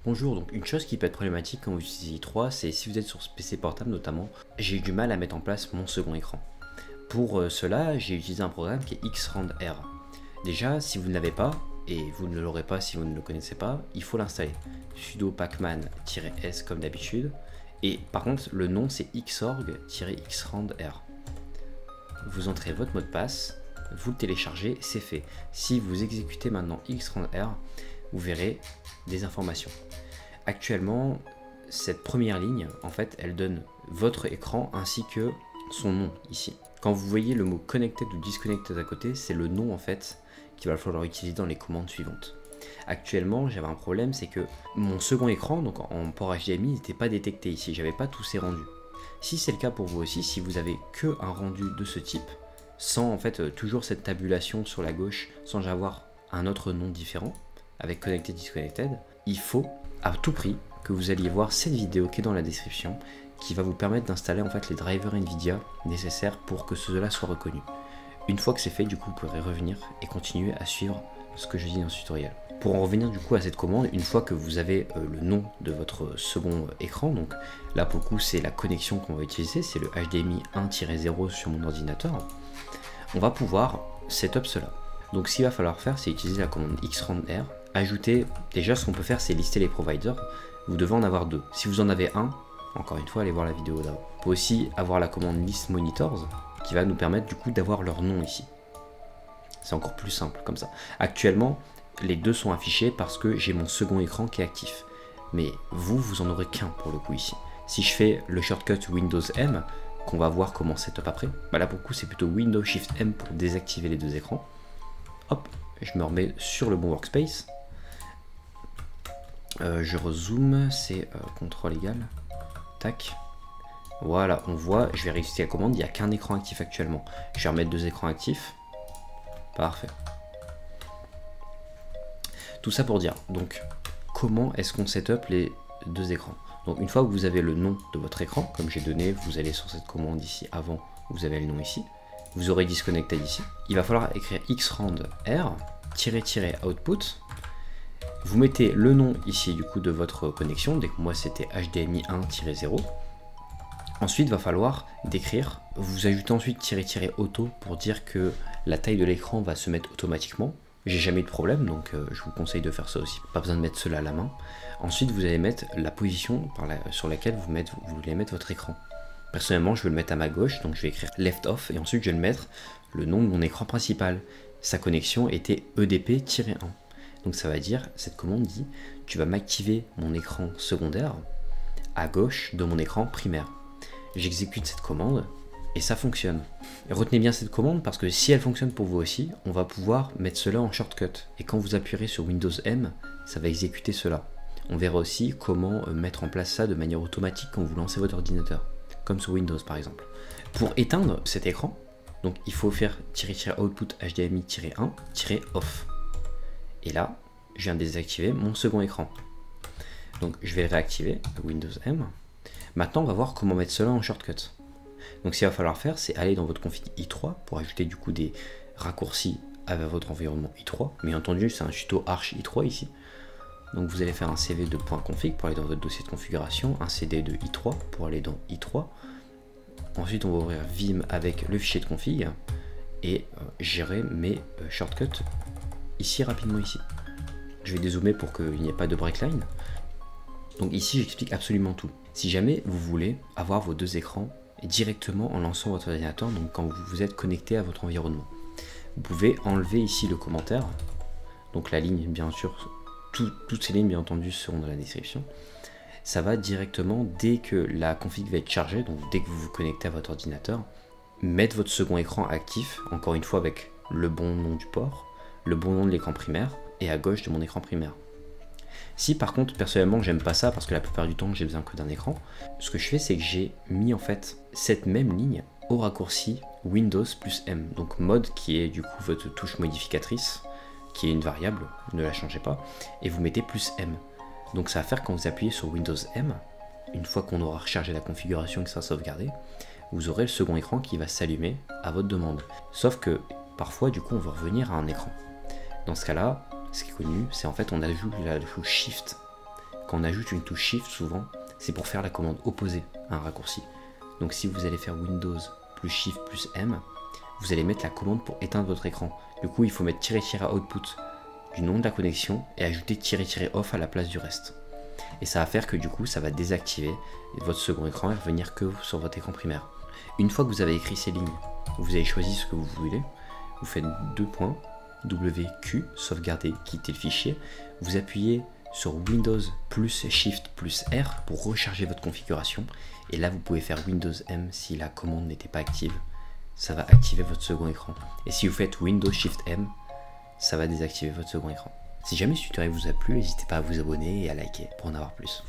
Bonjour, donc une chose qui peut être problématique quand vous utilisez i3, c'est si vous êtes sur PC portable notamment, j'ai eu du mal à mettre en place mon second écran. Pour cela, j'ai utilisé un programme qui est XRandR. Déjà, si vous ne l'avez pas, et vous ne l'aurez pas si vous ne le connaissez pas, il faut l'installer. Sudo pacman-s comme d'habitude, et par contre le nom c'est xorg-xrandr. Vous entrez votre mot de passe, vous le téléchargez, c'est fait. Si vous exécutez maintenant xrandr, vous verrez des informations. Actuellement, cette première ligne, en fait, elle donne votre écran ainsi que son nom ici. Quand vous voyez le mot connected ou disconnected à côté, c'est le nom en fait qu'il va falloir utiliser dans les commandes suivantes. Actuellement, j'avais un problème, c'est que mon second écran, donc en port HDMI, n'était pas détecté ici, j'avais pas tous ces rendus. Si c'est le cas pour vous aussi, si vous avez que un rendu de ce type, sans en fait toujours cette tabulation sur la gauche, sans avoir un autre nom différent, avec Connected Disconnected, il faut à tout prix que vous alliez voir cette vidéo qui est dans la description, qui va vous permettre d'installer en fait les drivers Nvidia nécessaires pour que cela soit reconnu. Une fois que c'est fait, du coup, vous pourrez revenir et continuer à suivre ce que je dis dans ce tutoriel. Pour en revenir du coup à cette commande, une fois que vous avez le nom de votre second écran, donc là pour le coup c'est la connexion qu'on va utiliser, c'est le HDMI 1-0 sur mon ordinateur, on va pouvoir setup cela. Donc ce qu'il va falloir faire, c'est utiliser la commande xrandr, ajouter, déjà ce qu'on peut faire c'est lister les providers, vous devez en avoir deux. Si vous en avez un, encore une fois allez voir la vidéo d'avant. Vous pouvez aussi avoir la commande list monitors, qui va nous permettre du coup d'avoir leur nom ici. C'est encore plus simple comme ça. Actuellement, les deux sont affichés parce que j'ai mon second écran qui est actif. Mais vous en aurez qu'un pour le coup ici. Si je fais le shortcut Windows M, qu'on va voir comment setup après, bah là pour le coup c'est plutôt Windows Shift M pour désactiver les deux écrans. Hop, je me remets sur le bon workspace. Je rezoome, c'est CTRL égal. Tac. Voilà, on voit, je vais réussir la commande, il n'y a qu'un écran actif actuellement. Je vais remettre deux écrans actifs. Parfait. Tout ça pour dire, donc, comment est-ce qu'on setup les deux écrans? Donc, une fois que vous avez le nom de votre écran, comme j'ai donné, vous allez sur cette commande ici avant, vous avez le nom ici. Vous aurez disconnected ici. Il va falloir écrire xrandr, output. Vous mettez le nom ici du coup de votre connexion, dès que moi c'était HDMI 1-0. Ensuite, il va falloir décrire, vous ajoutez ensuite --auto pour dire que la taille de l'écran va se mettre automatiquement. J'ai jamais eu de problème, donc je vous conseille de faire ça aussi. Pas besoin de mettre cela à la main. Ensuite, vous allez mettre la position sur laquelle vous voulez mettre votre écran. Personnellement, je vais le mettre à ma gauche, donc je vais écrire left off, et ensuite je vais le mettre le nom de mon écran principal. Sa connexion était EDP-1. Donc ça va dire, cette commande dit, tu vas m'activer mon écran secondaire à gauche de mon écran primaire. J'exécute cette commande et ça fonctionne. Et retenez bien cette commande parce que si elle fonctionne pour vous aussi, on va pouvoir mettre cela en shortcut. Et quand vous appuierez sur Windows M, ça va exécuter cela. On verra aussi comment mettre en place ça de manière automatique quand vous lancez votre ordinateur, comme sur Windows par exemple. Pour éteindre cet écran, donc il faut faire --output HDMI-1-off. Et là, je viens de désactiver mon second écran. Donc je vais le réactiver, Windows M. Maintenant, on va voir comment mettre cela en shortcut. Donc ce qu'il va falloir faire, c'est aller dans votre config i3 pour ajouter du coup des raccourcis à votre environnement i3. Bien entendu, c'est un tuto arch i3 ici. Donc vous allez faire un cv de .config pour aller dans votre dossier de configuration, un cd de i3 pour aller dans i3. Ensuite, on va ouvrir Vim avec le fichier de config et gérer mes shortcuts ici rapidement ici. Je vais dézoomer pour qu'il n'y ait pas de breakline. Donc ici, j'explique absolument tout. Si jamais vous voulez avoir vos deux écrans directement en lançant votre ordinateur, donc quand vous êtes connecté à votre environnement, vous pouvez enlever ici le commentaire. Donc la ligne, bien sûr, toutes ces lignes, bien entendu, seront dans la description. Ça va directement, dès que la config va être chargée, donc dès que vous vous connectez à votre ordinateur, mettre votre second écran actif, encore une fois avec le bon nom du port, le bon nom de l'écran primaire, et à gauche de mon écran primaire. Si par contre, personnellement, j'aime pas ça parce que la plupart du temps, j'ai besoin que d'un écran, ce que je fais, c'est que j'ai mis en fait cette même ligne au raccourci Windows plus M. Donc mode qui est du coup votre touche modificatrice, qui est une variable, ne la changez pas, et vous mettez plus M. Donc ça va faire quand vous appuyez sur Windows M, une fois qu'on aura rechargé la configuration et que ça sera sauvegardé, vous aurez le second écran qui va s'allumer à votre demande. Sauf que parfois, du coup, on veut revenir à un écran. Dans ce cas-là, ce qui est connu, c'est en fait on ajoute la touche Shift quand on ajoute une touche Shift, souvent, c'est pour faire la commande opposée à un raccourci. Donc si vous allez faire Windows plus Shift plus M, vous allez mettre la commande pour éteindre votre écran. Du coup, il faut mettre -output du nom de la connexion et ajouter -off à la place du reste. Et ça va faire que du coup, ça va désactiver votre second écran et revenir que sur votre écran primaire. Une fois que vous avez écrit ces lignes, vous avez choisi ce que vous voulez, vous faites 2 points, WQ, sauvegarder, quitter le fichier, vous appuyez sur Windows plus Shift plus R pour recharger votre configuration, et là vous pouvez faire Windows M si la commande n'était pas active, ça va activer votre second écran. Et si vous faites Windows Shift M, ça va désactiver votre second écran. Si jamais ce tutoriel vous a plu, n'hésitez pas à vous abonner et à liker pour en avoir plus.